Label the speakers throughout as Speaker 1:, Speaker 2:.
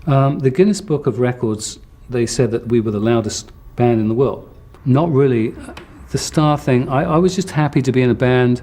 Speaker 1: The Guinness Book of Records, they said that we were the loudest band in the world. Not really. The star thing, I was just happy to be in a band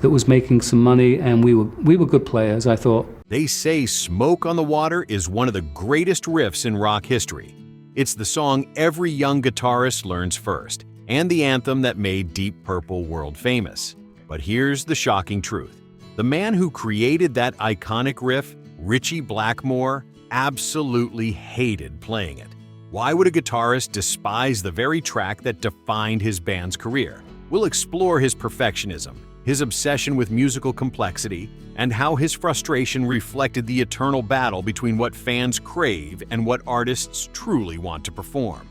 Speaker 1: that was making some money, and we were good players, I thought.
Speaker 2: They say Smoke on the Water is one of the greatest riffs in rock history. It's the song every young guitarist learns first, and the anthem that made Deep Purple world famous. But here's the shocking truth. The man who created that iconic riff, Ritchie Blackmore, absolutely hated playing it. Why would a guitarist despise the very track that defined his band's career? We'll explore his perfectionism, his obsession with musical complexity, and how his frustration reflected the eternal battle between what fans crave and what artists truly want to perform.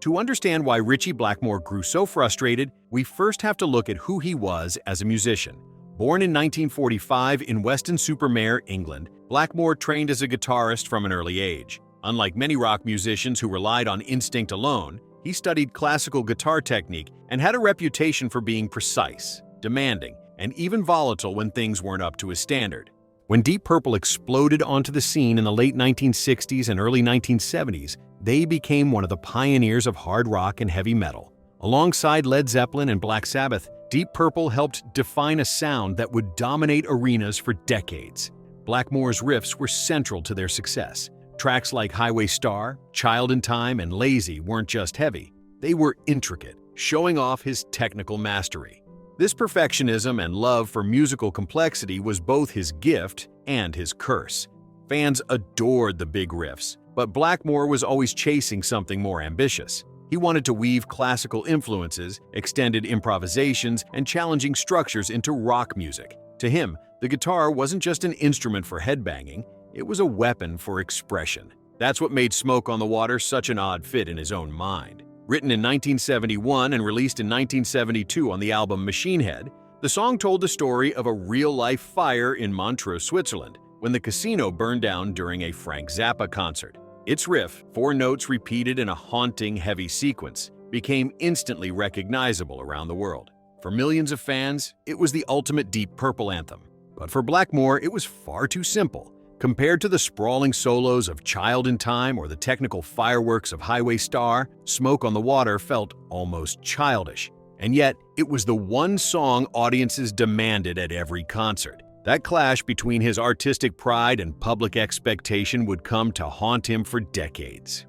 Speaker 2: To understand why Ritchie Blackmore grew so frustrated, we first have to look at who he was as a musician. Born in 1945 in Weston-super-Mare, England, Blackmore trained as a guitarist from an early age. Unlike many rock musicians who relied on instinct alone, he studied classical guitar technique and had a reputation for being precise, demanding, and even volatile when things weren't up to his standard. When Deep Purple exploded onto the scene in the late 1960s and early 1970s, they became one of the pioneers of hard rock and heavy metal. Alongside Led Zeppelin and Black Sabbath, Deep Purple helped define a sound that would dominate arenas for decades. Blackmore's riffs were central to their success. Tracks like Highway Star, Child in Time, and Lazy weren't just heavy. They were intricate, showing off his technical mastery. This perfectionism and love for musical complexity was both his gift and his curse. Fans adored the big riffs, but Blackmore was always chasing something more ambitious. He wanted to weave classical influences, extended improvisations, and challenging structures into rock music. To him, the guitar wasn't just an instrument for headbanging, it was a weapon for expression. That's what made Smoke on the Water such an odd fit in his own mind. Written in 1971 and released in 1972 on the album Machine Head, the song told the story of a real-life fire in Montreux, Switzerland, when the casino burned down during a Frank Zappa concert. Its riff, 4 notes repeated in a haunting, heavy sequence, became instantly recognizable around the world. For millions of fans, it was the ultimate Deep Purple anthem. But for Blackmore, it was far too simple. Compared to the sprawling solos of Child in Time or the technical fireworks of Highway Star, Smoke on the Water felt almost childish. And yet, it was the one song audiences demanded at every concert. That clash between his artistic pride and public expectation would come to haunt him for decades.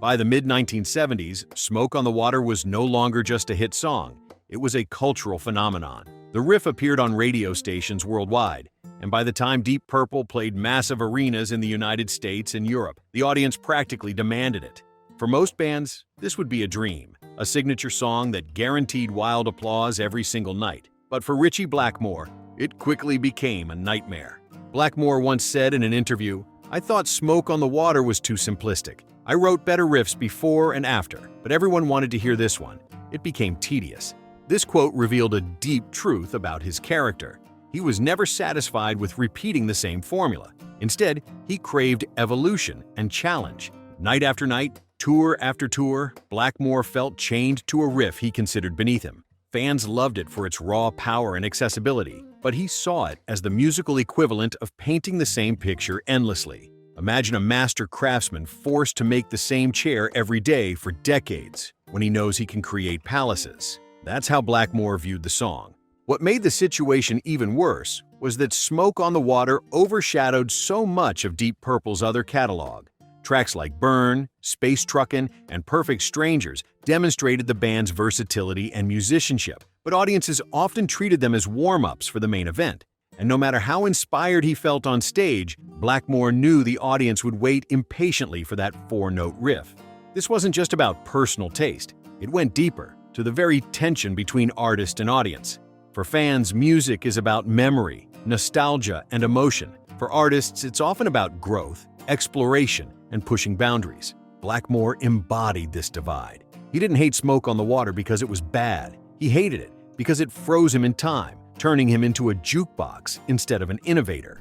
Speaker 2: By the mid-1970s, Smoke on the Water was no longer just a hit song. It was a cultural phenomenon. The riff appeared on radio stations worldwide, and by the time Deep Purple played massive arenas in the United States and Europe, the audience practically demanded it. For most bands, this would be a dream, a signature song that guaranteed wild applause every single night. But for Ritchie Blackmore, it quickly became a nightmare. Blackmore once said in an interview, "I thought Smoke on the Water was too simplistic. I wrote better riffs before and after, but everyone wanted to hear this one. It became tedious." This quote revealed a deep truth about his character. He was never satisfied with repeating the same formula. Instead, he craved evolution and challenge. Night after night, tour after tour, Blackmore felt chained to a riff he considered beneath him. Fans loved it for its raw power and accessibility, but he saw it as the musical equivalent of painting the same picture endlessly. Imagine a master craftsman forced to make the same chair every day for decades when he knows he can create palaces. That's how Blackmore viewed the song. What made the situation even worse was that Smoke on the Water overshadowed so much of Deep Purple's other catalog. Tracks like Burn, Space Truckin', and Perfect Strangers demonstrated the band's versatility and musicianship, but audiences often treated them as warm-ups for the main event. And no matter how inspired he felt on stage, Blackmore knew the audience would wait impatiently for that 4-note riff. This wasn't just about personal taste. It went deeper, to the very tension between artist and audience. For fans, music is about memory, nostalgia, and emotion. For artists, it's often about growth, exploration, and pushing boundaries. Blackmore embodied this divide. He didn't hate Smoke on the Water because it was bad. He hated it because it froze him in time, turning him into a jukebox instead of an innovator.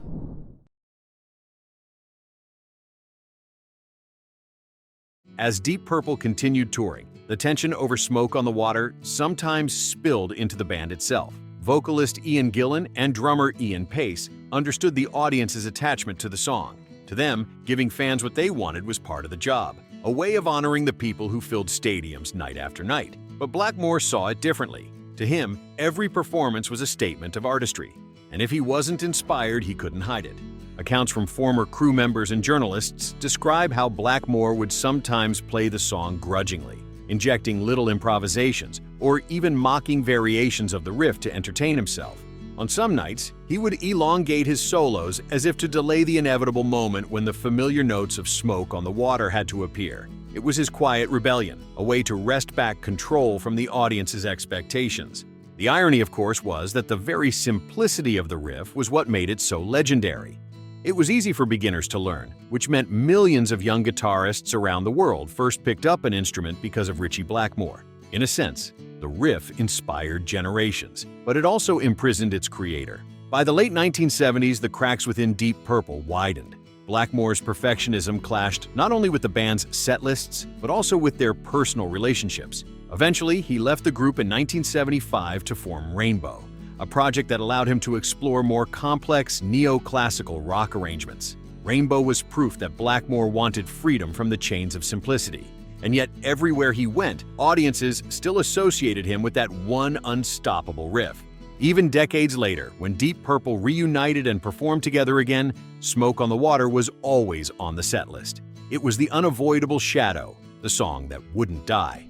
Speaker 2: As Deep Purple continued touring, The tension over Smoke on the Water sometimes spilled into the band itself. Vocalist Ian Gillan and drummer Ian Pace understood the audience's attachment to the song. To them, giving fans what they wanted was part of the job, a way of honoring the people who filled stadiums night after night. But Blackmore saw it differently. To him, every performance was a statement of artistry, and if he wasn't inspired, he couldn't hide it. Accounts from former crew members and journalists describe how Blackmore would sometimes play the song grudgingly, injecting little improvisations or even mocking variations of the riff to entertain himself. On some nights, he would elongate his solos as if to delay the inevitable moment when the familiar notes of Smoke on the Water had to appear. It was his quiet rebellion, a way to wrest back control from the audience's expectations. The irony, of course, was that the very simplicity of the riff was what made it so legendary. It was easy for beginners to learn, which meant millions of young guitarists around the world first picked up an instrument because of Ritchie Blackmore. In a sense, the riff inspired generations, but it also imprisoned its creator. By the late 1970s, the cracks within Deep Purple widened. Blackmore's perfectionism clashed not only with the band's set lists, but also with their personal relationships. Eventually, he left the group in 1975 to form Rainbow, a project that allowed him to explore more complex neoclassical rock arrangements. Rainbow was proof that Blackmore wanted freedom from the chains of simplicity. And yet, everywhere he went, audiences still associated him with that one unstoppable riff. Even decades later, when Deep Purple reunited and performed together again, Smoke on the Water was always on the setlist. It was the unavoidable shadow, the song that wouldn't die.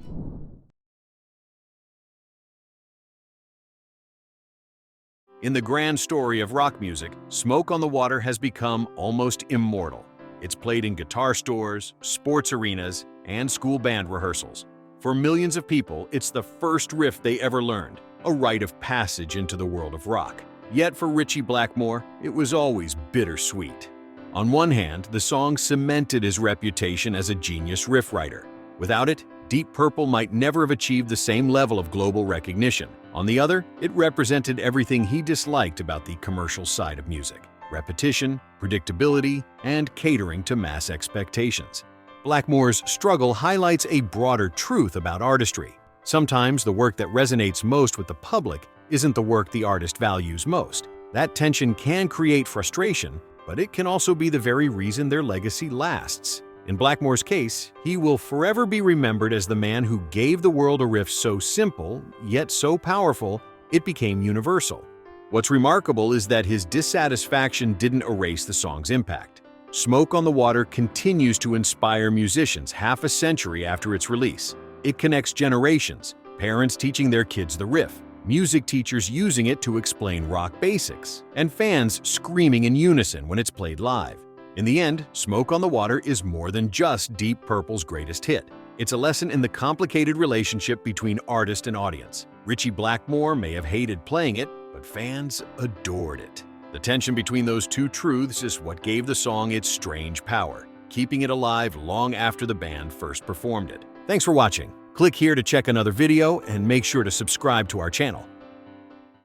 Speaker 2: In the grand story of rock music, Smoke on the Water has become almost immortal. It's played in guitar stores, sports arenas, and school band rehearsals. For millions of people, it's the first riff they ever learned, a rite of passage into the world of rock. Yet for Ritchie Blackmore, it was always bittersweet. On one hand, the song cemented his reputation as a genius riff writer. Without it, Deep Purple might never have achieved the same level of global recognition. On the other, it represented everything he disliked about the commercial side of music: repetition, predictability, and catering to mass expectations. Blackmore's struggle highlights a broader truth about artistry. Sometimes the work that resonates most with the public isn't the work the artist values most. That tension can create frustration, but it can also be the very reason their legacy lasts. In Blackmore's case, he will forever be remembered as the man who gave the world a riff so simple, yet so powerful, it became universal. What's remarkable is that his dissatisfaction didn't erase the song's impact. Smoke on the Water continues to inspire musicians half a century after its release. It connects generations, parents teaching their kids the riff, music teachers using it to explain rock basics, and fans screaming in unison when it's played live. In the end, Smoke on the Water is more than just Deep Purple's greatest hit. It's a lesson in the complicated relationship between artist and audience. Ritchie Blackmore may have hated playing it, but fans adored it. The tension between those two truths is what gave the song its strange power, keeping it alive long after the band first performed it. Thanks for watching. Click here to check another video and make sure to subscribe to our channel.